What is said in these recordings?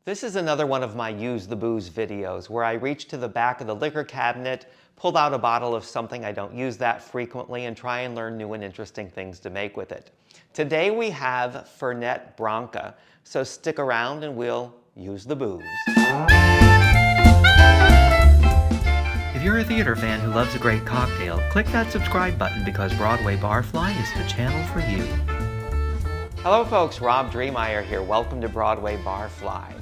This is another one of my Use the Booze videos where I reach to the back of the liquor cabinet, pull out a bottle of something I don't use that frequently, and try and learn new and interesting things to make with it. Today we have Fernet Branca, so stick around and we'll use the booze. If you're a theater fan who loves a great cocktail, click that subscribe button because Broadway Barfly is the channel for you. Hello folks, Rob Dreemeyer here. Welcome to Broadway Barfly.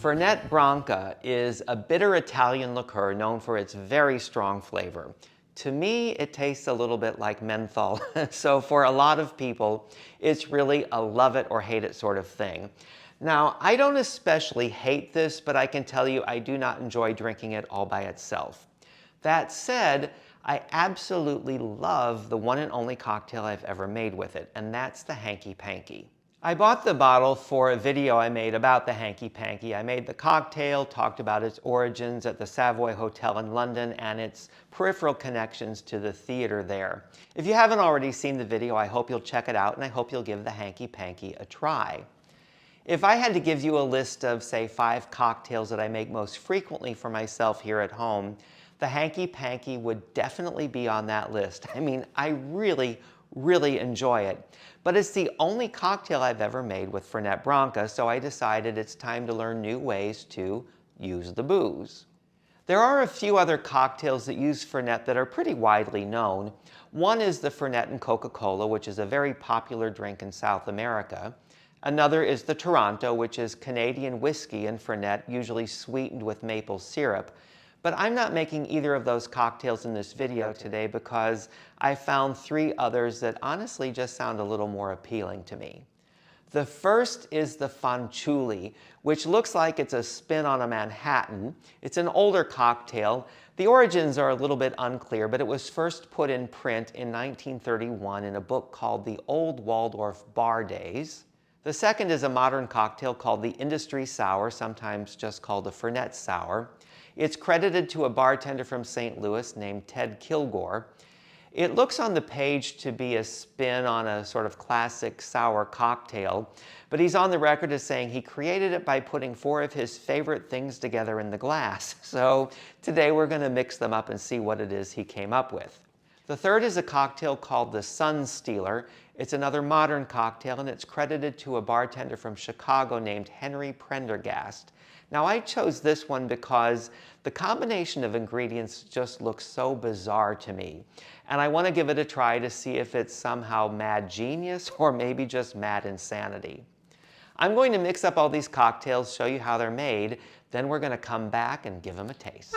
Fernet Branca is a bitter Italian liqueur known for its very strong flavor. To me, it tastes a little bit like menthol, so for a lot of people, it's really a love it or hate it sort of thing. Now, I don't especially hate this, but I can tell you I do not enjoy drinking it all by itself. That said, I absolutely love the one and only cocktail I've ever made with it, and that's the Hanky Panky. I bought the bottle for a video I made about the Hanky Panky. I made the cocktail, talked about its origins at the Savoy Hotel in London and its peripheral connections to the theater there. If you haven't already seen the video, I hope you'll check it out and I hope you'll give the Hanky Panky a try. If I had to give you a list of, say, 5 cocktails that I make most frequently for myself here at home, the Hanky Panky would definitely be on that list. I mean, I really enjoy it. But it's the only cocktail I've ever made with Fernet Branca, so I decided it's time to learn new ways to use the booze. There are a few other cocktails that use Fernet that are pretty widely known. One is the Fernet and Coca-Cola, which is a very popular drink in South America. Another is the Toronto, which is Canadian whiskey and Fernet, usually sweetened with maple syrup. But I'm not making either of those cocktails in this video today because I found 3 others that honestly just sound a little more appealing to me. The first is the Fanciulli, which looks like it's a spin on a Manhattan. It's an older cocktail. The origins are a little bit unclear, but it was first put in print in 1931 in a book called The Old Waldorf Bar Days. The second is a modern cocktail called the Industry Sour, sometimes just called the Fernet Sour. It's credited to a bartender from St. Louis named Ted Kilgore. It looks on the page to be a spin on a sort of classic sour cocktail, but he's on the record as saying he created it by putting 4 of his favorite things together in the glass. So today we're going to mix them up and see what it is he came up with. The third is a cocktail called the Sun Stealer. It's another modern cocktail and it's credited to a bartender from Chicago named Henry Prendergast. Now I chose this one because the combination of ingredients just looks so bizarre to me. And I want to give it a try to see if it's somehow mad genius or maybe just mad insanity. I'm going to mix up all these cocktails, show you how they're made, then we're going to come back and give them a taste.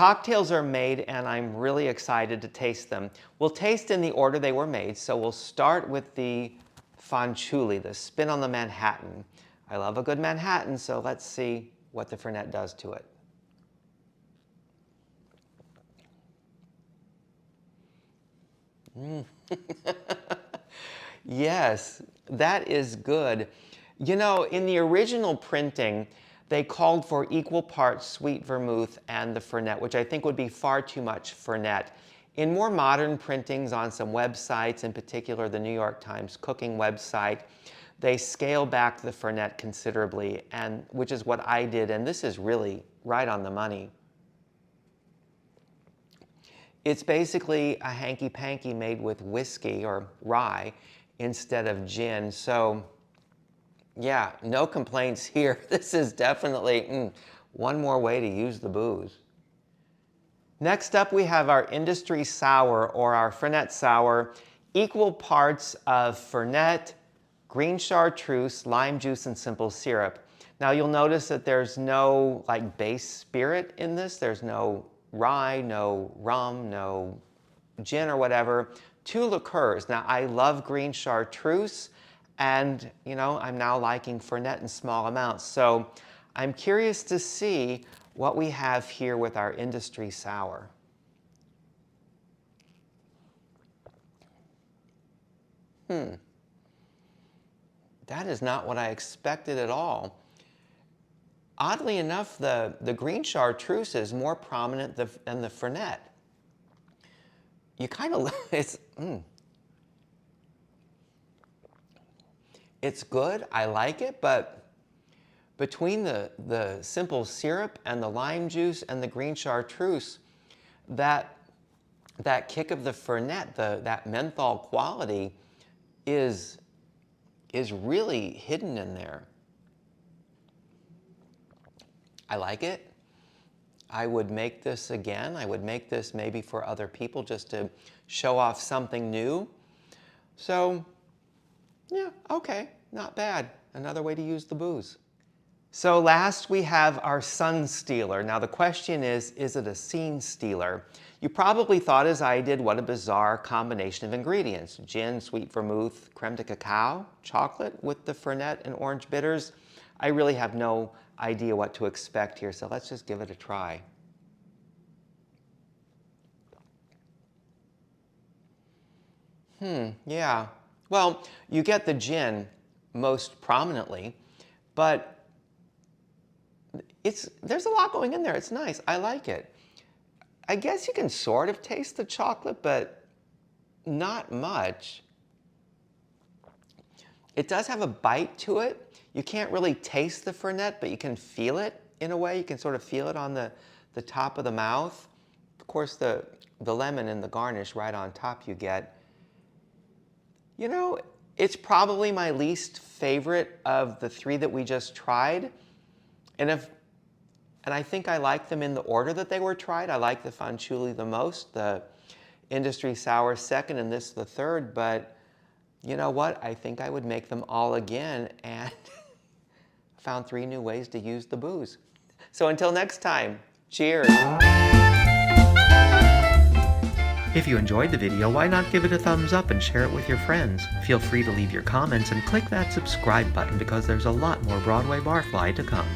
cocktails are made and I'm really excited to taste them. We'll taste in the order they were made, so we'll start with the Fanciulli, the spin on the Manhattan. I love a good Manhattan, so let's see what the Fernet does to it. Yes, that is good. You know, in the original printing, they called for equal parts sweet vermouth and the Fernet, which I think would be far too much Fernet. In more modern printings on some websites, in particular the New York Times cooking website, they scale back the Fernet considerably, and which is what I did, and this is really right on the money. It's basically a Hanky Panky made with whiskey or rye instead of gin. So yeah, no complaints here. This is definitely one more way to use the booze. Next up, we have our industry sour, or our Fernet sour, equal parts of Fernet, green chartreuse, lime juice, and simple syrup. Now you'll notice that there's no like base spirit in this. There's no rye, no rum, no gin or whatever. 2 liqueurs. Now I love green chartreuse, and you know, I'm now liking Fernet in small amounts. So I'm curious to see what we have here with our industry sour. That is not what I expected at all. Oddly enough, the green chartreuse is more prominent than the Fernet. You kind of, it's good, I like it, but between the simple syrup and the lime juice and the green chartreuse, that kick of the Fernet, that menthol quality is really hidden in there. I like it. I would make this again. I would make this maybe for other people just to show off something new. So yeah, okay, not bad. Another way to use the booze. So last we have our sun stealer. Now the question is it a scene stealer? You probably thought as I did, what a bizarre combination of ingredients. Gin, sweet vermouth, creme de cacao, chocolate with the Fernet and orange bitters. I really have no idea what to expect here, so let's just give it a try. Yeah. Well, you get the gin most prominently, but there's a lot going in there. It's nice. I like it. I guess you can sort of taste the chocolate, but not much. It does have a bite to it. You can't really taste the Fernet, but you can feel it in a way. You can sort of feel it on the top of the mouth. Of course, the lemon and the garnish right on top you get. You know, it's probably my least favorite of the 3 that we just tried. And I think I like them in the order that they were tried. I like the Fanciulli the most, the industry sour second, and this the third. But you know what? I think I would make them all again, and found 3 new ways to use the booze. So until next time, cheers. If you enjoyed the video, why not give it a thumbs up and share it with your friends? Feel free to leave your comments and click that subscribe button because there's a lot more Broadway Barfly to come.